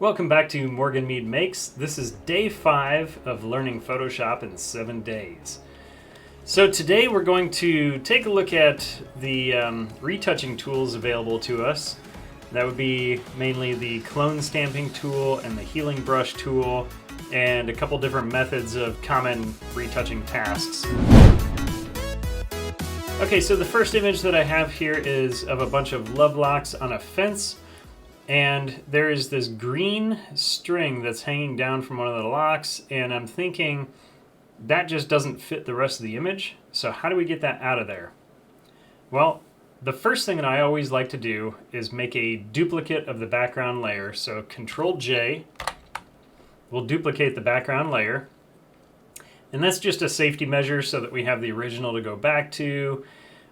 Welcome back to Morgan Mead Makes. This is day 5 of learning Photoshop in 7 days. So today we're going to take a look at the retouching tools available to us. That would be mainly the clone stamping tool and the healing brush tool, and a couple different methods of common retouching tasks. Okay, so the first image that I have here is of a bunch of love locks on a fence. And there is this green string that's hanging down from one of the locks, and I'm thinking that just doesn't fit the rest of the image. So how do we get that out of there? Well, the first thing that I always like to do is make a duplicate of the background layer. So Control J will duplicate the background layer. And that's just a safety measure so that we have the original to go back to.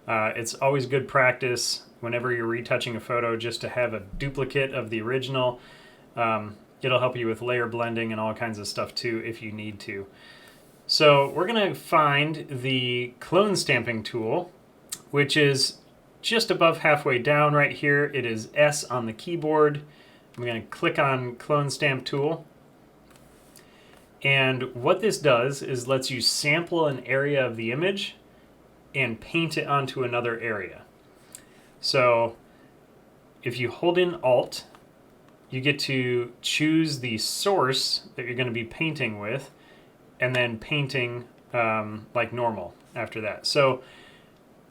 It's always good practice whenever you're retouching a photo just to have a duplicate of the original. It'll help you with layer blending and all kinds of stuff too if you need to. So we're going to find the clone stamping tool, which is just above halfway down right here. It is S on the keyboard. I'm going to click on Clone Stamp Tool. And what this does is lets you sample an area of the image and paint it onto another area. So if you hold in Alt, you get to choose the source that you're going to be painting with, and then painting like normal after that. So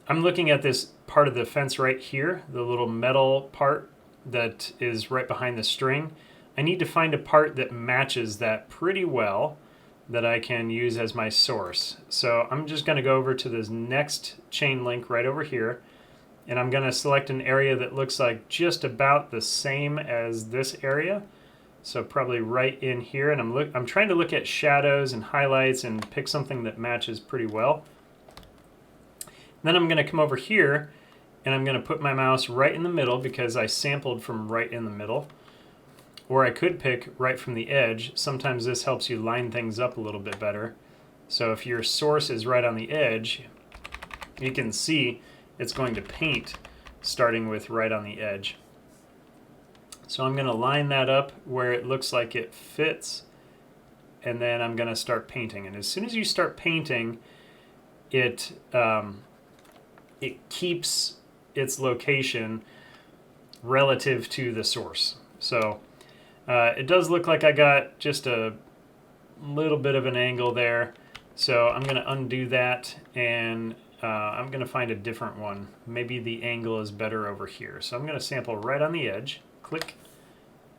I'm looking at this part of the fence right here, the little metal part that is right behind the string. I need to find a part that matches that pretty well that I can use as my source. So I'm just going to go over to this next chain link right over here, and I'm going to select an area that looks like just about the same as this area. So probably right in here, and I'm trying to look at shadows and highlights and pick something that matches pretty well. Then I'm going to come over here and I'm going to put my mouse right in the middle because I sampled from right in the middle. Or I could pick right from the edge. Sometimes this helps you line things up a little bit better. So if your source is right on the edge, you can see it's going to paint starting with right on the edge. So I'm going to line that up where it looks like it fits, and then I'm going to start painting. And as soon as you start painting, it keeps its location relative to the source. So it does look like I got just a little bit of an angle there. So I'm going to undo that, and I'm going to find a different one. Maybe the angle is better over here. So I'm going to sample right on the edge. Click,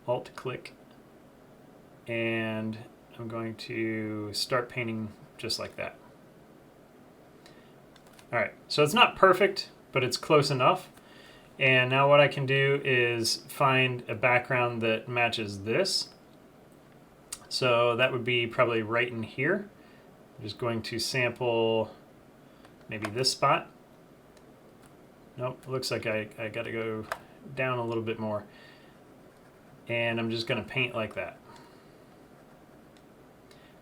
Alt click, and I'm going to start painting just like that. All right, so it's not perfect, but it's close enough. And now what I can do is find a background that matches this. So that would be probably right in here. I'm just going to sample maybe this spot. Nope, looks like I got to go down a little bit more. And I'm just going to paint like that.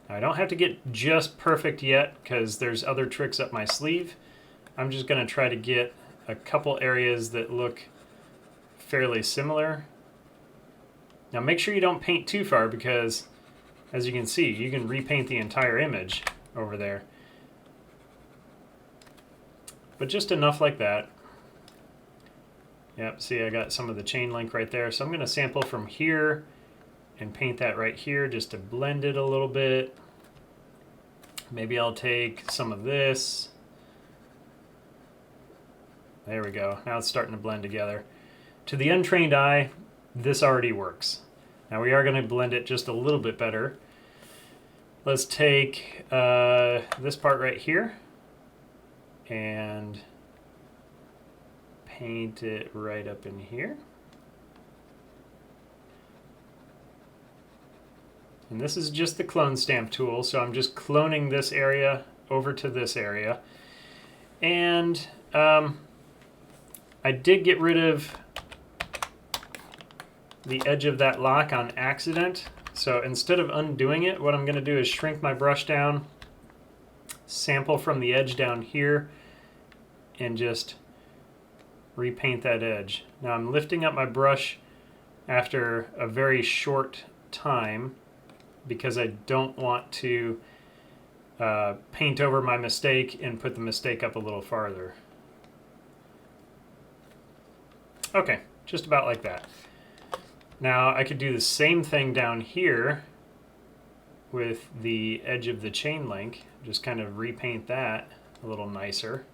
Now, I don't have to get just perfect yet because there's other tricks up my sleeve. I'm just going to try to get a couple areas that look fairly similar. Now make sure you don't paint too far because, as you can see, you can repaint the entire image over there. But just enough like that. Yep, see I got some of the chain link right there. So I'm going to sample from here and paint that right here just to blend it a little bit. Maybe I'll take some of this. There we go. Now it's starting to blend together. To the untrained eye, this already works. Now we are going to blend it just a little bit better. Let's take this part right here and paint it right up in here. And this is just the clone stamp tool, so I'm just cloning this area over to this area. And I did get rid of the edge of that lock on accident. So instead of undoing it, what I'm going to do is shrink my brush down, sample from the edge down here, and just repaint that edge. Now I'm lifting up my brush after a very short time because I don't want to paint over my mistake and put the mistake up a little farther. Okay, just about like that. Now I could do the same thing down here with the edge of the chain link, just kind of repaint that a little nicer.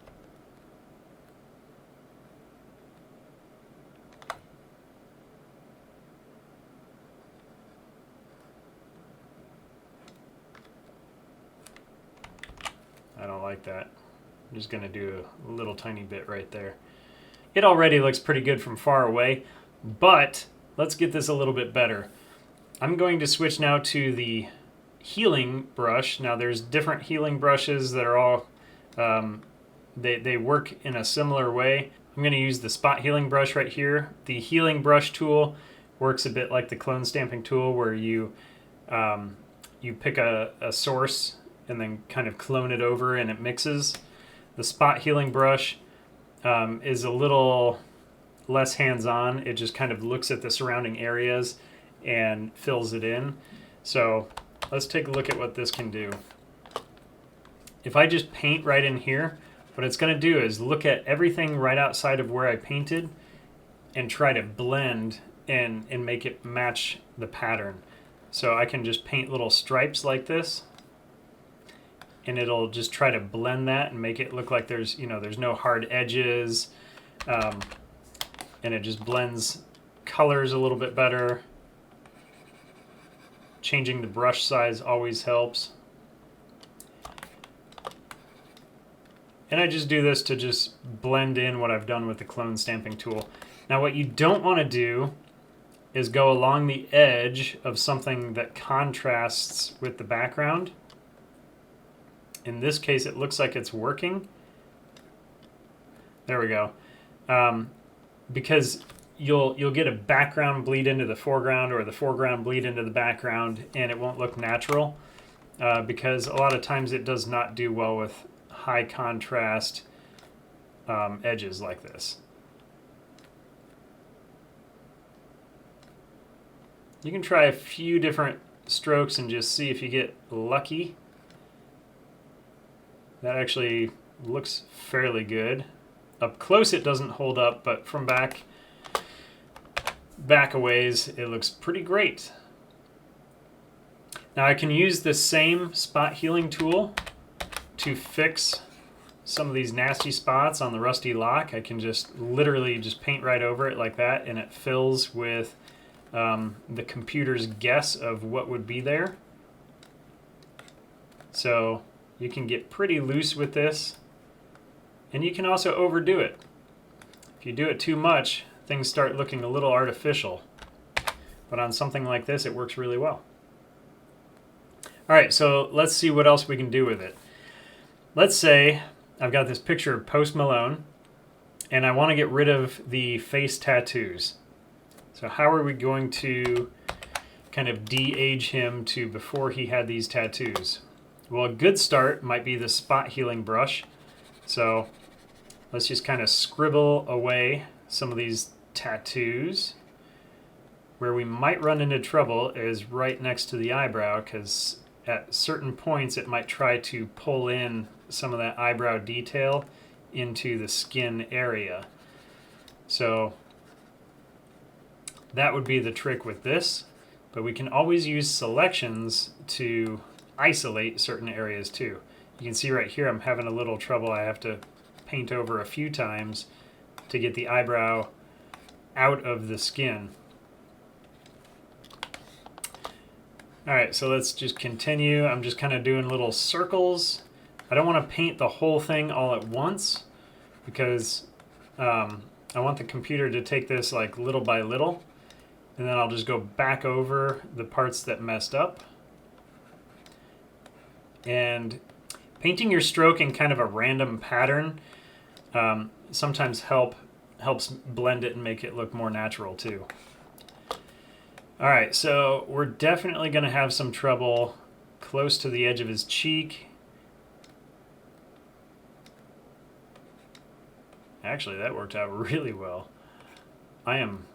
I don't like that. I'm just going to do a little tiny bit right there. It already looks pretty good from far away, but let's get this a little bit better. I'm going to switch now to the healing brush. Now there's different healing brushes that are all, they work in a similar way. I'm going to use the spot healing brush right here. The healing brush tool works a bit like the clone stamping tool, where you pick a source and then kind of clone it over and it mixes. The spot healing brush is a little less hands-on. It just kind of looks at the surrounding areas and fills it in. So let's take a look at what this can do. If I just paint right in here, what it's going to do is look at everything right outside of where I painted and try to blend and make it match the pattern. So I can just paint little stripes like this, and it'll just try to blend that and make it look like there's no hard edges, and it just blends colors a little bit better. Changing the brush size always helps. And I just do this to just blend in what I've done with the clone stamping tool. Now what you don't want to do is go along the edge of something that contrasts with the background. In this case, it looks like it's working. There we go. Because you'll get a background bleed into the foreground, or the foreground bleed into the background, and it won't look natural, because a lot of times it does not do well with high contrast edges like this. You can try a few different strokes and just see if you get lucky. That actually looks fairly good. Up close it doesn't hold up, but from back a ways it looks pretty great. Now I can use the same spot healing tool to fix some of these nasty spots on the rusty lock. I can just literally just paint right over it like that, and it fills with the computer's guess of what would be there. So you can get pretty loose with this, and you can also overdo it. If you do it too much, things start looking a little artificial. But on something like this, it works really well. All right, so let's see what else we can do with it. Let's say I've got this picture of Post Malone, and I want to get rid of the face tattoos. So how are we going to kind of de-age him to before he had these tattoos? Well, a good start might be the spot healing brush. So let's just kind of scribble away some of these tattoos. Where we might run into trouble is right next to the eyebrow, because at certain points it might try to pull in some of that eyebrow detail into the skin area. So that would be the trick with this, but we can always use selections to isolate certain areas too. You can see right here I'm having a little trouble. I have to paint over a few times to get the eyebrow out of the skin. Alright, so let's just continue. I'm just kind of doing little circles. I don't want to paint the whole thing all at once, because I want the computer to take this like little by little, and then I'll just go back over the parts that messed up. And painting your stroke in kind of a random pattern sometimes helps blend it and make it look more natural too. Alright, so we're definitely going to have some trouble close to the edge of his cheek. Actually, that worked out really well. I am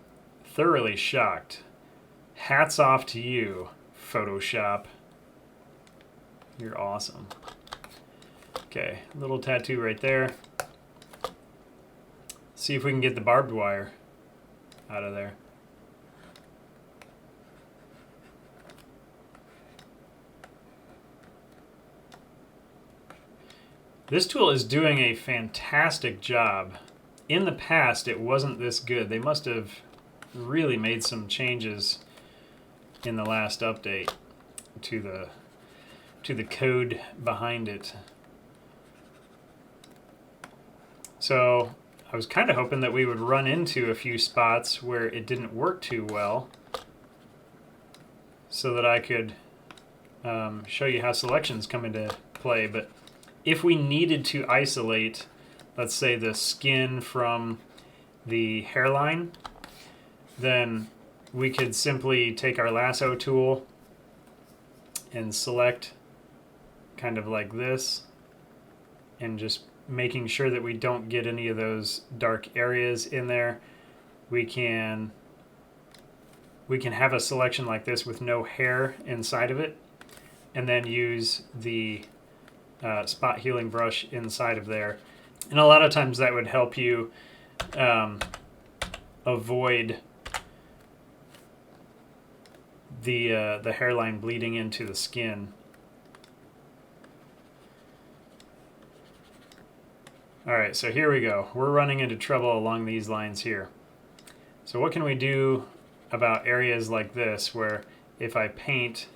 thoroughly shocked. Hats off to you, Photoshop. You're awesome. Okay, little tattoo right there. See if we can get the barbed wire out of there. This tool is doing a fantastic job. In the past, it wasn't this good. They must have really made some changes in the last update to the code behind it. So I was kind of hoping that we would run into a few spots where it didn't work too well, so that I could show you how selections come into play. But if we needed to isolate, let's say, the skin from the hairline, then we could simply take our lasso tool and select kind of like this, and just making sure that we don't get any of those dark areas in there. We can have a selection like this with no hair inside of it, and then use the spot healing brush inside of there. And a lot of times that would help you avoid the hairline bleeding into the skin. Alright, so here we go. We're running into trouble along these lines here. So what can we do about areas like this where if I paint,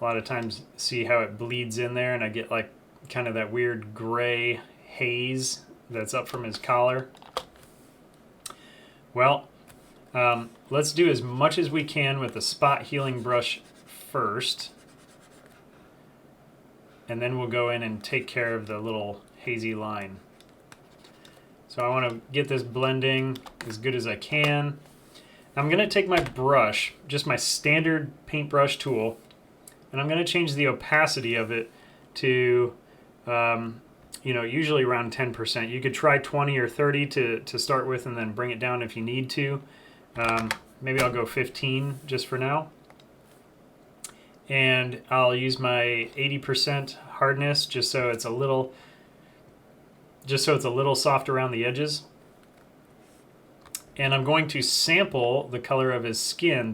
a lot of times see how it bleeds in there and I get like kind of that weird gray haze that's up from his collar? Well, let's do as much as we can with the spot healing brush first, and then we'll go in and take care of the little hazy line. So I want to get this blending as good as I can. I'm going to take my brush, just my standard paintbrush tool, and I'm going to change the opacity of it to, usually around 10%. You could try 20 or 30 to start with, and then bring it down if you need to. Maybe I'll go 15 just for now. And I'll use my 80% hardness just so it's a little soft around the edges. And I'm going to sample the color of his skin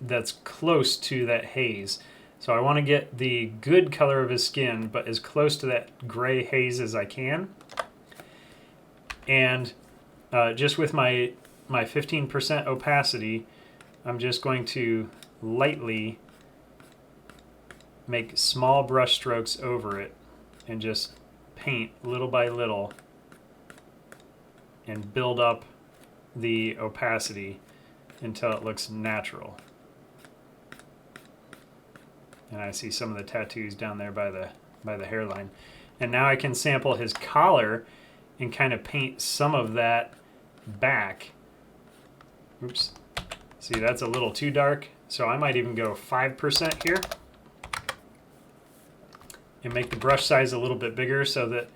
that's close to that haze. So I want to get the good color of his skin, but as close to that gray haze as I can. And just with my 15% opacity, I'm just going to lightly make small brush strokes over it and just paint little by little and build up the opacity until it looks natural. And I see some of the tattoos down there by the hairline. And now I can sample his collar and kind of paint some of that back. Oops. See, that's a little too dark, so I might even go 5% here and make the brush size a little bit bigger so that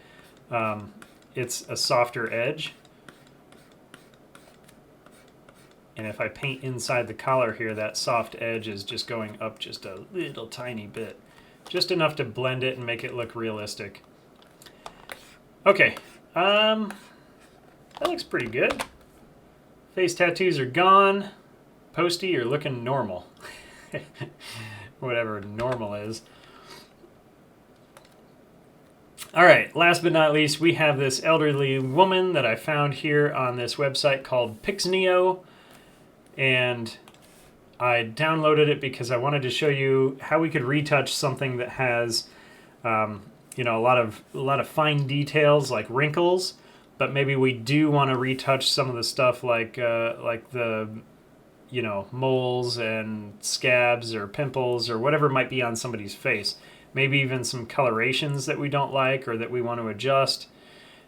it's a softer edge. And if I paint inside the collar here, that soft edge is just going up just a little tiny bit. Just enough to blend it and make it look realistic. Okay, that looks pretty good. Face tattoos are gone. Posty, you're looking normal. Whatever normal is. Alright, last but not least, we have this elderly woman that I found here on this website called Pixneo. And I downloaded it because I wanted to show you how we could retouch something that has, a lot of fine details like wrinkles, but maybe we do want to retouch some of the stuff like the, moles and scabs or pimples or whatever might be on somebody's face. Maybe even some colorations that we don't like or that we want to adjust.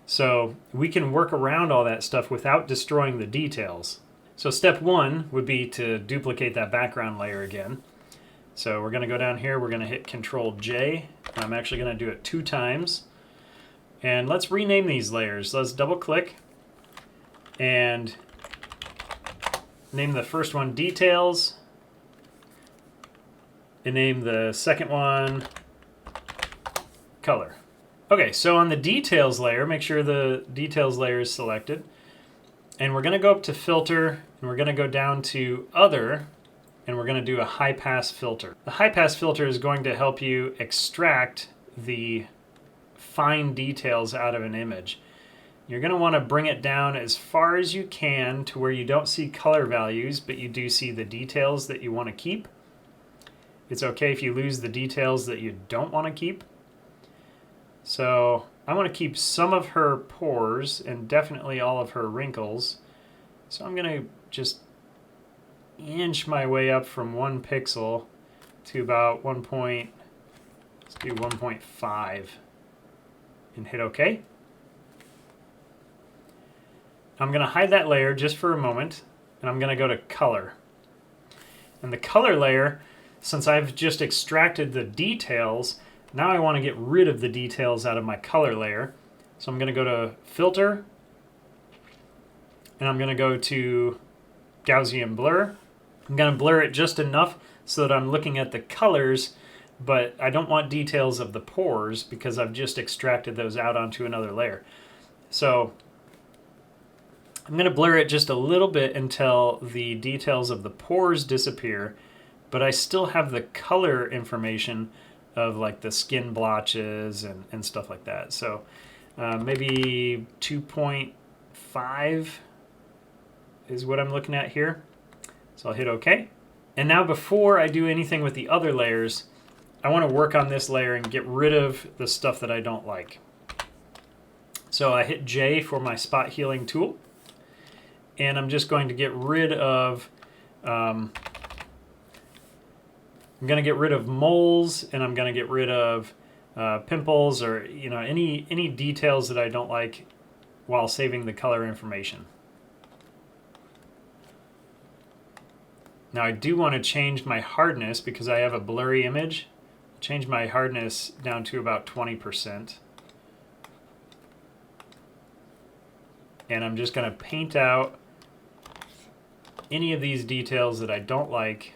So we can work around all that stuff without destroying the details. So step one would be to duplicate that background layer again. So we're going to go down here, we're going to hit Control J. I'm actually going to do it 2 times. And let's rename these layers. Let's double click and name the first one Details, and name the second one Color. Okay, so on the Details layer, make sure the Details layer is selected. And we're going to go up to Filter, and we're going to go down to Other, and we're going to do a High Pass Filter. The High Pass Filter is going to help you extract the fine details out of an image. You're going to want to bring it down as far as you can to where you don't see color values, but you do see the details that you want to keep. It's okay if you lose the details that you don't want to keep. So I want to keep some of her pores and definitely all of her wrinkles. So I'm going to just inch my way up from 1 pixel to about 1.5 and hit OK. I'm going to hide that layer just for a moment, and I'm going to go to Color. And the Color layer, since I've just extracted the details, now I want to get rid of the details out of my color layer. So I'm going to go to Filter, and I'm going to go to Gaussian Blur. I'm going to blur it just enough so that I'm looking at the colors, but I don't want details of the pores because I've just extracted those out onto another layer. So I'm going to blur it just a little bit until the details of the pores disappear, but I still have the color information of like the skin blotches and stuff like that. So maybe 2.5 is what I'm looking at here. So I'll hit OK. And now before I do anything with the other layers, I want to work on this layer and get rid of the stuff that I don't like. So I hit J for my spot healing tool, and I'm just going to get rid of I'm going to get rid of moles, and I'm going to get rid of pimples, or any details that I don't like while saving the color information. Now I do want to change my hardness because I have a blurry image. Change my hardness down to about 20%. And I'm just going to paint out any of these details that I don't like.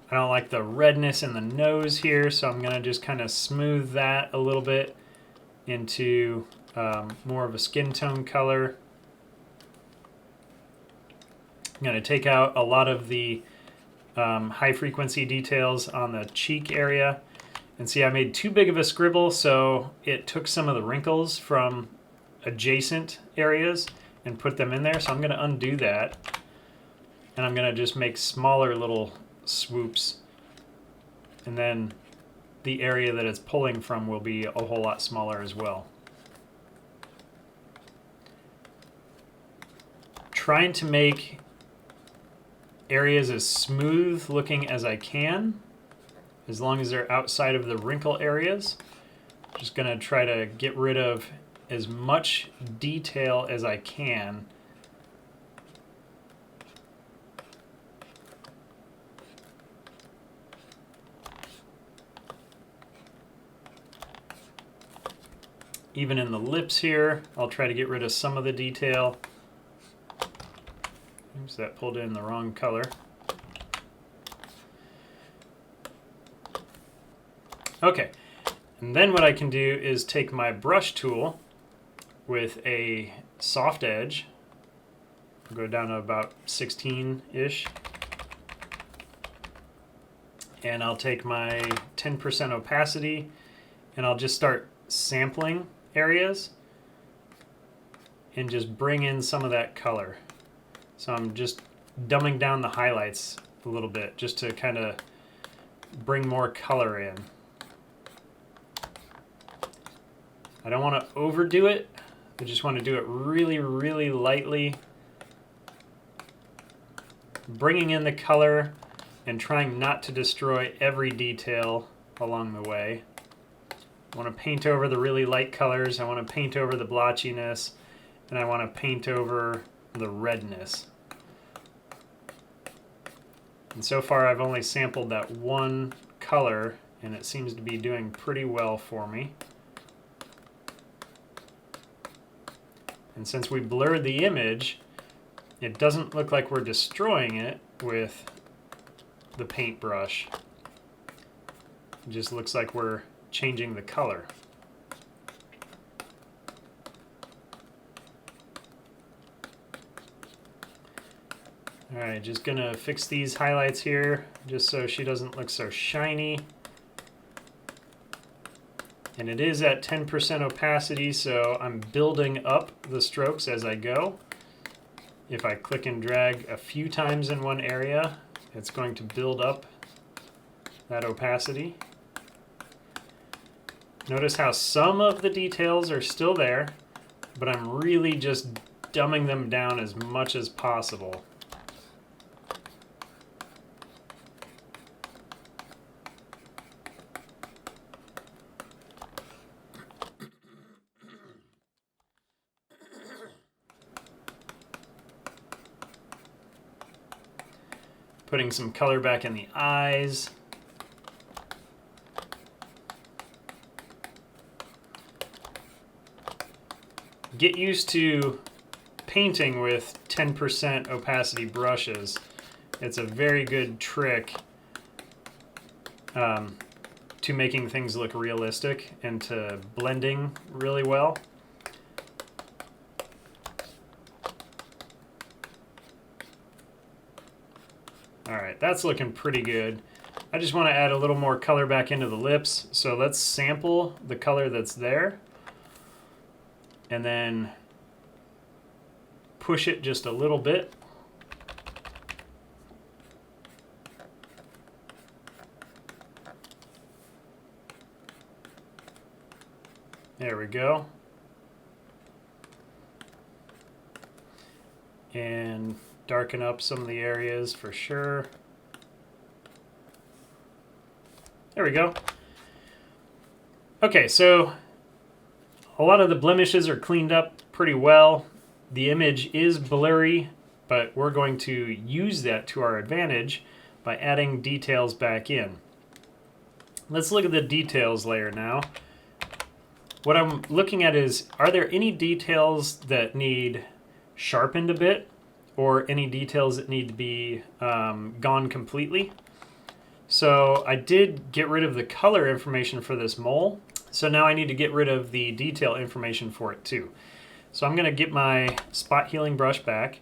I don't like the redness in the nose here, so I'm going to just kind of smooth that a little bit into more of a skin tone color. I'm going to take out a lot of the high frequency details on the cheek area. And see, I made too big of a scribble, so it took some of the wrinkles from adjacent areas and put them in there. So I'm going to undo that, and I'm going to just make smaller little swoops, and then the area that it's pulling from will be a whole lot smaller as well. Trying to make areas as smooth looking as I can, as long as they're outside of the wrinkle areas. Just going to try to get rid of as much detail as I can. Even in the lips here, I'll try to get rid of some of the detail. Oops, that pulled in the wrong color. Okay, and then what I can do is take my brush tool with a soft edge, go down to about 16-ish, and I'll take my 10% opacity, and I'll just start sampling areas and just bring in some of that color. So I'm just dumbing down the highlights a little bit just to kind of bring more color in. I don't want to overdo it. I just want to do it really, really lightly, bringing in the color and trying not to destroy every detail along the way. I want to paint over the really light colors, I want to paint over the blotchiness, and I want to paint over the redness. And so far I've only sampled that one color and it seems to be doing pretty well for me. And since we blurred the image, it doesn't look like we're destroying it with the paintbrush. It just looks like we're changing the color. Alright, just gonna fix these highlights here just so she doesn't look so shiny. And it is at 10% opacity, so I'm building up the strokes as I go. If I click and drag a few times in one area, it's going to build up that opacity. Notice how some of the details are still there, but I'm really just dumbing them down as much as possible. Putting some color back in the eyes. Get used to painting with 10% opacity brushes. It's a very good trick to making things look realistic and to blending really well. Alright, that's looking pretty good. I just want to add a little more color back into the lips, so let's sample the color that's there and then push it just a little bit. There we go. And darken up some of the areas for sure. There we go. Okay, so a lot of the blemishes are cleaned up pretty well. The image is blurry, but we're going to use that to our advantage by adding details back in. Let's look at the details layer now. What I'm looking at is, are there any details that need sharpened a bit, or any details that need to be gone completely? So I did get rid of the color information for this mole, so now I need to get rid of the detail information for it too. So I'm going to get my spot healing brush back.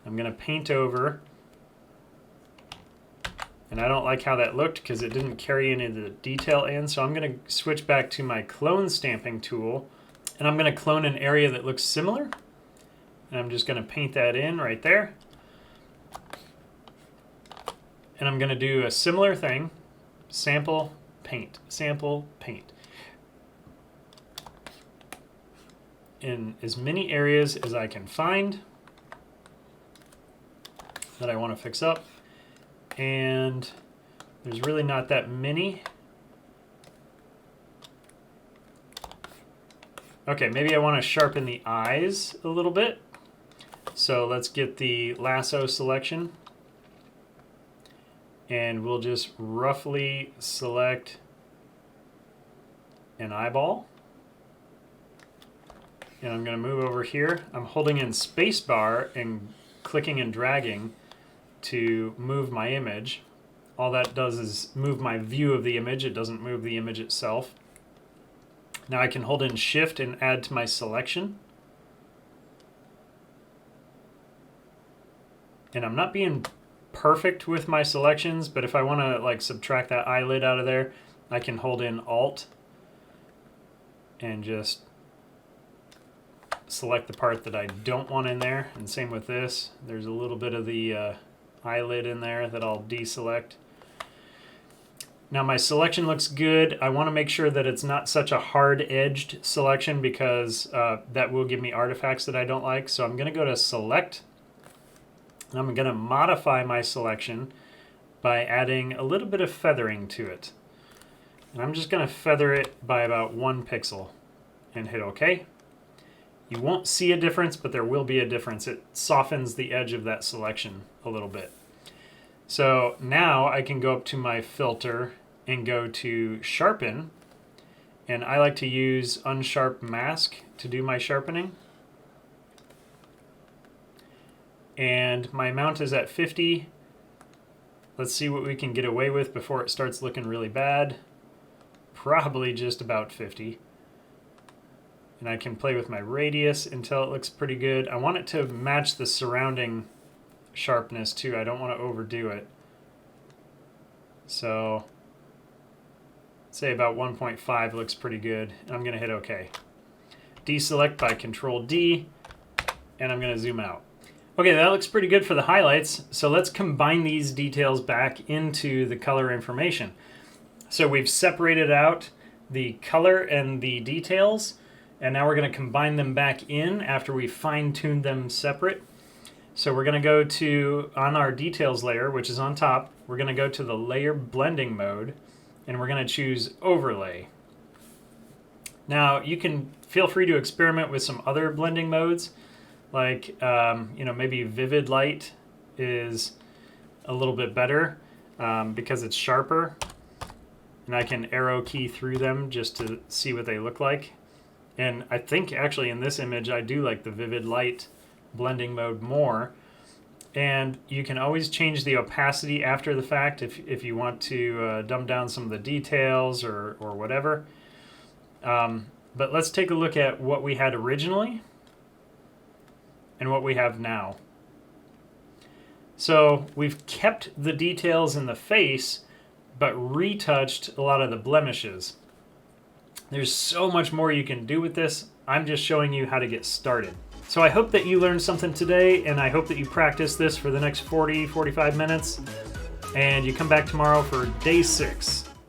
I'm going to paint over, and I don't like how that looked because it didn't carry any of the detail in, so I'm going to switch back to my clone stamping tool, and I'm going to clone an area that looks similar. And I'm just going to paint that in right there. And I'm going to do a similar thing. Sample, paint, sample, paint. In as many areas as I can find that I want to fix up. And there's really not that many. Okay, maybe I want to sharpen the eyes a little bit. So let's get the lasso selection, and we'll just roughly select an eyeball. And I'm going to move over here. I'm holding in spacebar and clicking and dragging to move my image. All that does is move my view of the image. It doesn't move the image itself. Now I can hold in Shift and add to my selection. And I'm not being perfect with my selections, but if I want to like subtract that eyelid out of there, I can hold in Alt and just select the part that I don't want in there. And same with this. There's a little bit of the eyelid in there that I'll deselect. Now my selection looks good. I want to make sure that it's not such a hard-edged selection because that will give me artifacts that I don't like. So I'm going to go to Select. And I'm going to modify my selection by adding a little bit of feathering to it. And I'm just going to feather it by about 1 pixel and hit OK. You won't see a difference, but there will be a difference. It softens the edge of that selection a little bit. So now I can go up to my filter and go to Sharpen. And I like to use Unsharp Mask to do my sharpening. And my amount is at 50. Let's see what we can get away with before it starts looking really bad. Probably just about 50. And I can play with my radius until it looks pretty good. I want it to match the surrounding sharpness too. I don't want to overdo it. So say about 1.5 looks pretty good. And I'm going to hit OK. Deselect by Control D, and I'm going to zoom out. Okay, that looks pretty good for the highlights. So let's combine these details back into the color information. So we've separated out the color and the details, and now we're going to combine them back in after we fine-tuned them separate. So we're going to go to, on our details layer, which is on top, we're going to go to the layer blending mode, and we're going to choose overlay. Now you can feel free to experiment with some other blending modes, like maybe vivid light is a little bit better because it's sharper, and I can arrow key through them just to see what they look like. And I think actually in this image I do like the vivid light blending mode more. And you can always change the opacity after the fact if you want to dumb down some of the details or whatever. But let's take a look at what we had originally and what we have now. So we've kept the details in the face, but retouched a lot of the blemishes. There's so much more you can do with this. I'm just showing you how to get started. So I hope that you learned something today, and I hope that you practice this for the next 40, 45 minutes, and you come back tomorrow for day 6.